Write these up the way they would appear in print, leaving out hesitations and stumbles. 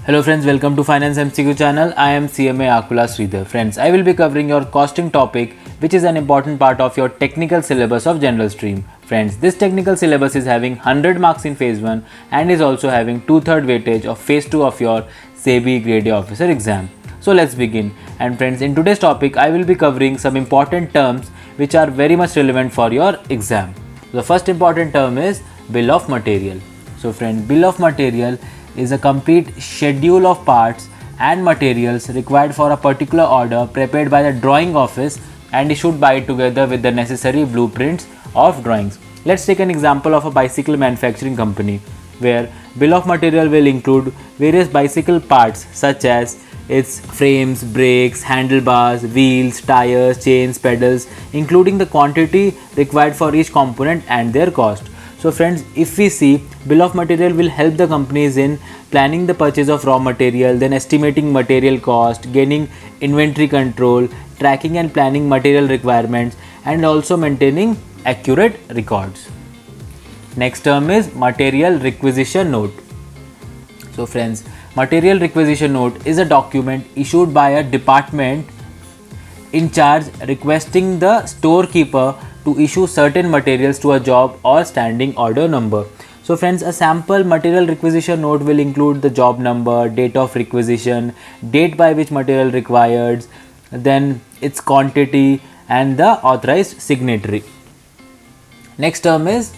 Hello friends, welcome to Finance MCQ channel. I am CMA Akula Sridhar. Friends, I will be covering your costing topic, which is an important part of your technical syllabus of general stream. Friends, this technical syllabus is having 100 marks in phase 1 and is also having 2/3 weightage of phase 2 of your SEBI Grade A officer exam. So let's begin. And friends, in today's topic, I will be covering some important terms which are very much relevant for your exam. The first important term is bill of material. So friend, bill of material is a complete schedule of parts and materials required for a particular order prepared by the drawing office and issued by it together with the necessary blueprints of drawings. Let's take an example of a bicycle manufacturing company where bill of material will include various bicycle parts such as its frames, brakes, handlebars, wheels, tires, chains, pedals, including the quantity required for each component and their cost. So friends, if we see, bill of material will help the companies in planning the purchase of raw material, then estimating material cost, gaining inventory control, tracking and planning material requirements, and also maintaining accurate records. Next term is material requisition note. So friends, material requisition note is a document issued by a department in charge requesting the storekeeper to issue certain materials to a job or standing order number. So friends, a sample material requisition note will include the job number, date of requisition, date by which material required, then its quantity and the authorized signatory. Next term is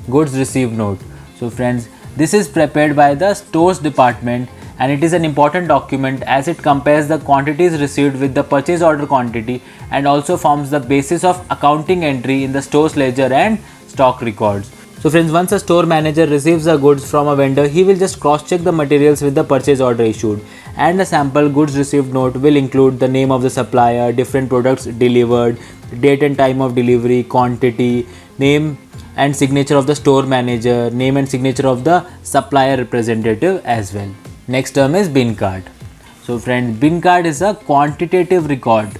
goods received note. So friends, this is prepared by the stores department and it is an important document as it compares the quantities received with the purchase order quantity and also forms the basis of accounting entry in the store's ledger and stock records. So friends, once a store manager receives the goods from a vendor, he will just cross-check the materials with the purchase order issued, and a sample goods received note will include the name of the supplier, different products delivered, date and time of delivery, quantity, name and signature of the store manager, name and signature of the supplier representative as well. Next term is bin card. So friend, bin card is a quantitative record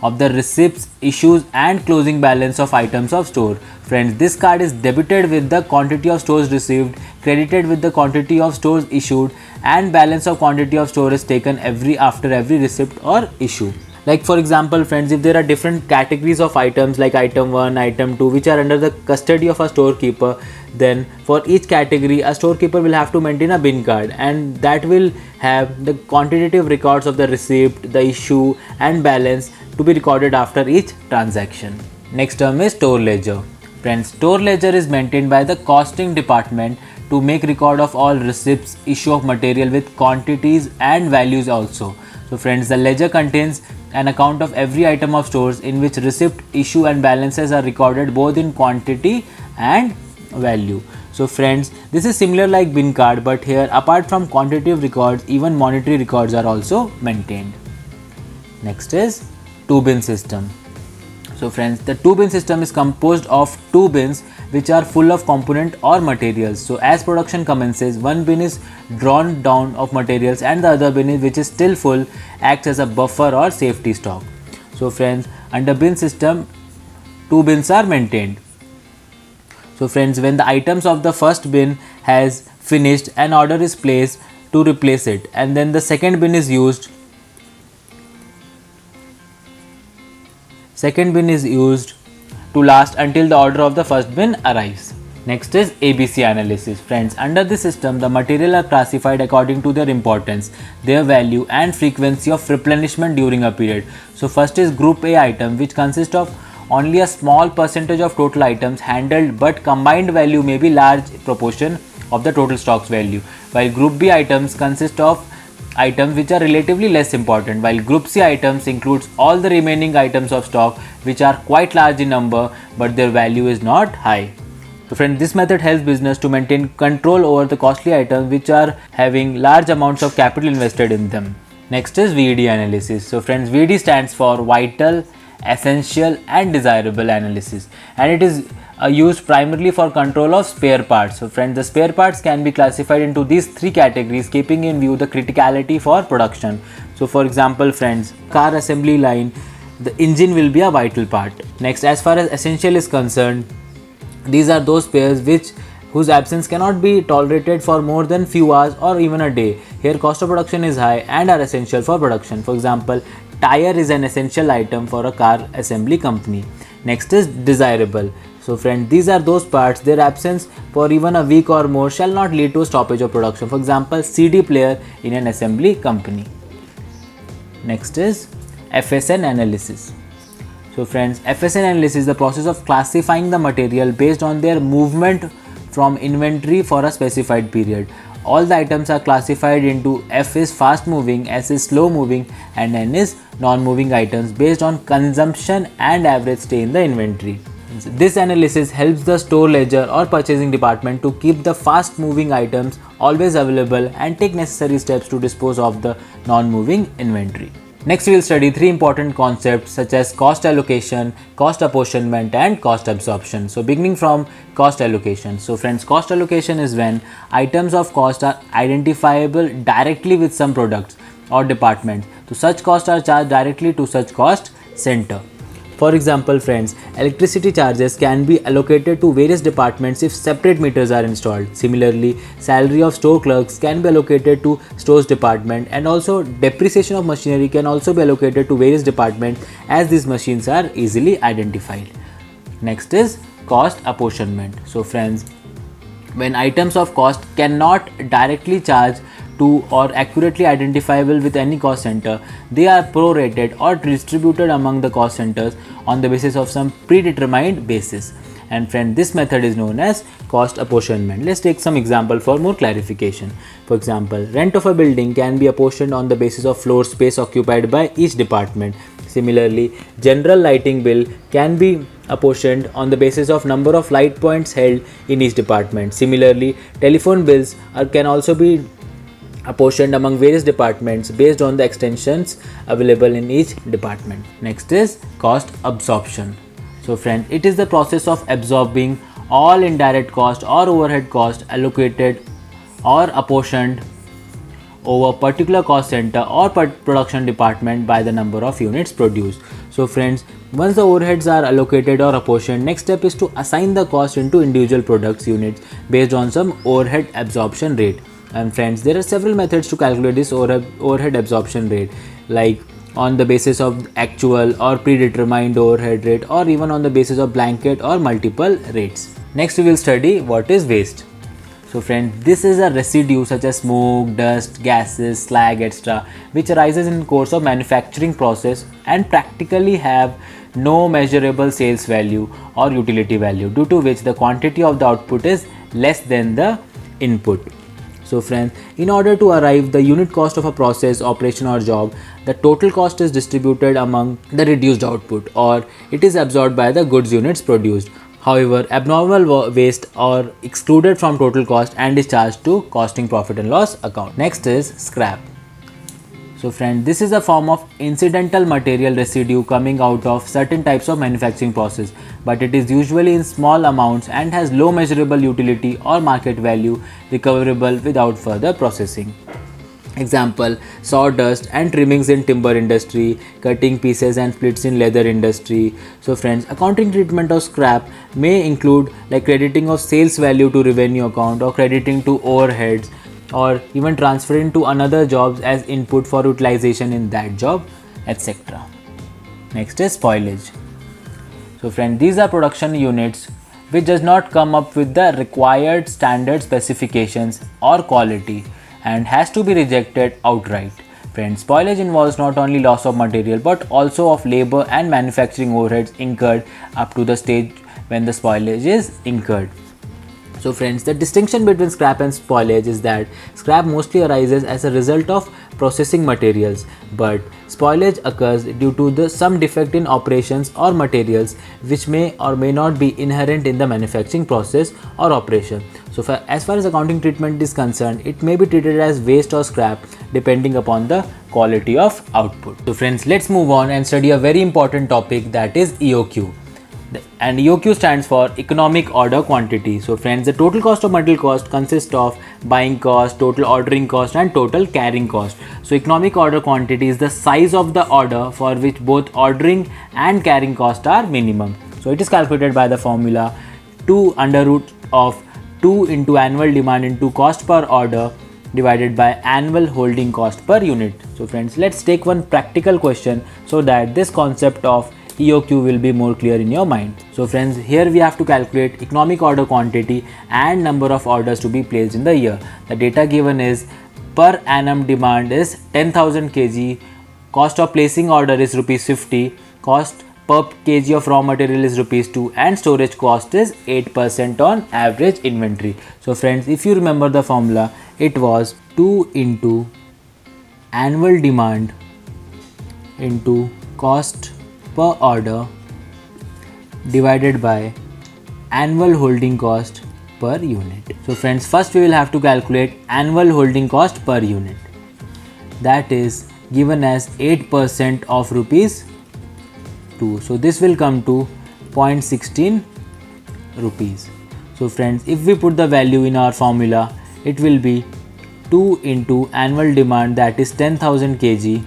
of the receipts, issues and closing balance of items of store. Friends, this card is debited with the quantity of stores received, credited with the quantity of stores issued, and balance of quantity of store is taken after every receipt or issue. Like for example friends, if there are different categories of items like item 1, item 2 which are under the custody of a storekeeper, then for each category a storekeeper will have to maintain a bin card and that will have the quantitative records of the receipt, the issue and balance to be recorded after each transaction. Next term is store ledger. Friends, store ledger is maintained by the costing department to make record of all receipts, issue of material with quantities and values also. So friends, the ledger contains an account of every item of stores in which receipt, issue and balances are recorded both in quantity and value. So friends, this is similar like bin card, but here apart from quantitative records, even monetary records are also maintained. Next is two bin system. So friends, the two bin system is composed of two bins which are full of component or materials. So as production commences, one bin is drawn down of materials and the other bin which is still full acts as a buffer or safety stock. So friends, under bin system, two bins are maintained. So friends, when the items of the first bin has finished, an order is placed to replace it and then the second bin is used. Second bin is used to last until the order of the first bin arrives. Next is ABC analysis. Friends, under this system, the material are classified according to their importance, their value and frequency of replenishment during a period. So first is group A item, which consists of only a small percentage of total items handled, but combined value may be large proportion of the total stocks value, while group B items consist of items which are relatively less important, while group C items includes all the remaining items of stock which are quite large in number but their value is not high. So friends, this method helps business to maintain control over the costly items which are having large amounts of capital invested in them. Next is VED analysis. So friends, VED stands for vital, essential and desirable analysis and it is used primarily for control of spare parts. So friends, the spare parts can be classified into these three categories keeping in view the criticality for production. So for example friends, car assembly line, the engine will be a vital part. Next, as far as essential is concerned, these are those spares whose absence cannot be tolerated for more than few hours or even a day. Here cost of production is high and are essential for production. For example, tire is an essential item for a car assembly company. Next is desirable. So friend, these are those parts, their absence for even a week or more shall not lead to a stoppage of production. For example, CD player in an assembly company. Next is FSN analysis. So friends, FSN analysis is the process of classifying the material based on their movement from inventory for a specified period. All the items are classified into F is fast moving, S is slow moving and N is non-moving items based on consumption and average stay in the inventory. This analysis helps the store ledger or purchasing department to keep the fast moving items always available and take necessary steps to dispose of the non-moving inventory. Next we will study three important concepts such as cost allocation, cost apportionment and cost absorption. So beginning from cost allocation. So friends, cost allocation is when items of cost are identifiable directly with some products or departments. So such costs are charged directly to such cost center. For example friends, electricity charges can be allocated to various departments if separate meters are installed. Similarly, salary of store clerks can be allocated to stores department, and also depreciation of machinery can also be allocated to various departments as these machines are easily identified. Next is cost apportionment. So friends, when items of cost cannot directly charge to or accurately identifiable with any cost center, they are prorated or distributed among the cost centers on the basis of some predetermined basis. And friend, this method is known as cost apportionment. Let's take some example for more clarification. For example, rent of a building can be apportioned on the basis of floor space occupied by each department. Similarly, general lighting bill can be apportioned on the basis of number of light points held in each department. Similarly, telephone bills can also be apportioned among various departments based on the extensions available in each department. Next is cost absorption. So friend, it is the process of absorbing all indirect cost or overhead cost allocated or apportioned over particular cost center or production department by the number of units produced. So friends, once the overheads are allocated or apportioned, next step is to assign the cost into individual products units based on some overhead absorption rate. And friends, there are several methods to calculate this overhead absorption rate, like on the basis of actual or predetermined overhead rate, or even on the basis of blanket or multiple rates. Next we will study what is waste. So friends, this is a residue such as smoke, dust, gases, slag, etc., which arises in course of manufacturing process and practically have no measurable sales value or utility value, due to which the quantity of the output is less than the input. So friends, in order to arrive the unit cost of a process, operation or job, the total cost is distributed among the reduced output, or it is absorbed by the goods units produced. However, abnormal waste are excluded from total cost and is charged to costing profit and loss account. Next is scrap. So friend, this is a form of incidental material residue coming out of certain types of manufacturing process, but it is usually in small amounts and has low measurable utility or market value, recoverable without further processing. Example, sawdust and trimmings in timber industry, cutting pieces and splits in leather industry. So friends, accounting treatment of scrap may include like crediting of sales value to revenue account, or crediting to overheads, or even transferring to another jobs as input for utilization in that job, etc. Next is spoilage. So friend, these are production units which does not come up with the required standard specifications or quality and has to be rejected outright. Friends, spoilage involves not only loss of material but also of labor and manufacturing overheads incurred up to the stage when the spoilage is incurred. So friends, the distinction between scrap and spoilage is that scrap mostly arises as a result of processing materials, but spoilage occurs due to some defect in operations or materials which may or may not be inherent in the manufacturing process or operation. So as far as accounting treatment is concerned, it may be treated as waste or scrap depending upon the quality of output. So friends, let's move on and study a very important topic, that is EOQ. And EOQ stands for economic order quantity. So friends, the total cost of material cost consists of buying cost, total ordering cost and total carrying cost. So economic order quantity is the size of the order for which both ordering and carrying cost are minimum. So it is calculated by the formula 2 under root of 2 into annual demand into cost per order divided by annual holding cost per unit. So friends, let's take one practical question so that this concept of EOQ will be more clear in your mind. So friends, here we have to calculate economic order quantity and number of orders to be placed in the year. The data given is per annum demand is 10,000 kg, cost of placing order is rupees 50, cost per kg of raw material is rupees 2 and storage cost is 8% on average inventory. So friends, if you remember the formula, it was 2 into annual demand into cost per order divided by annual holding cost per unit. So friends, first we will have to calculate annual holding cost per unit. That is given as 8% of rupees 2. So this will come to 0.16 rupees. So friends, if we put the value in our formula, it will be 2 into annual demand, that is 10,000 kg,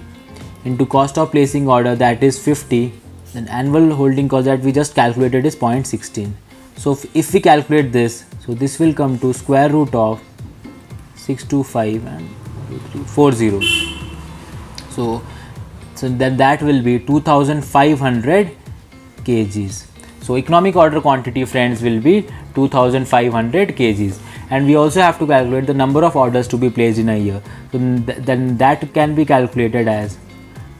into cost of placing order, that is 50, then annual holding cost that we just calculated is 0.16. So if we calculate this, so this will come to square root of 625 and 4 zeros. So then that will be 2500 kgs. So economic order quantity, friends, will be 2500 kgs. And we also have to calculate the number of orders to be placed in a year. So then that can be calculated as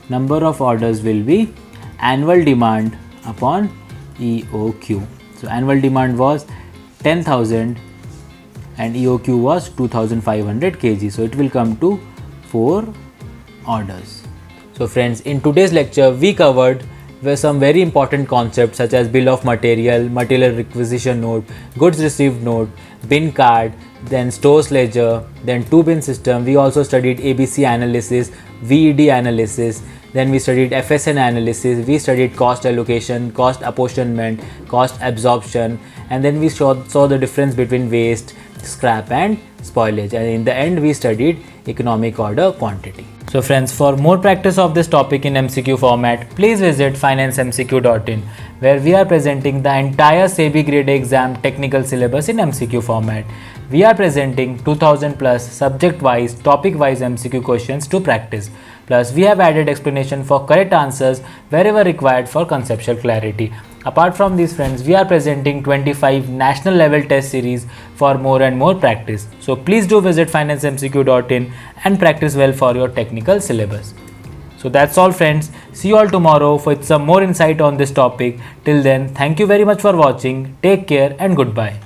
number of orders will be annual demand upon EOQ. So annual demand was 10,000 and EOQ was 2500 kg. So it will come to 4 orders. So friends, in today's lecture we covered some very important concepts such as bill of material, material requisition note, goods received note, bin card, then stores ledger, then two bin system. We also studied ABC analysis, VED analysis, then we studied FSN analysis, we studied cost allocation, cost apportionment, cost absorption, and then we saw the difference between waste, scrap and spoilage, and in the end we studied economic order quantity. So friends, for more practice of this topic in MCQ format, please visit financemcq.in, where we are presenting the entire SEBI grade A exam technical syllabus in MCQ format. We are presenting 2000 plus subject wise, topic wise MCQ questions to practice. Plus we have added explanation for correct answers wherever required for conceptual clarity. Apart from these, friends, we are presenting 25 national level test series for more and more practice. So please do visit financemcq.in and practice well for your technical syllabus. So that's all, friends. See you all tomorrow with some more insight on this topic. Till then, thank you very much for watching. Take care and goodbye.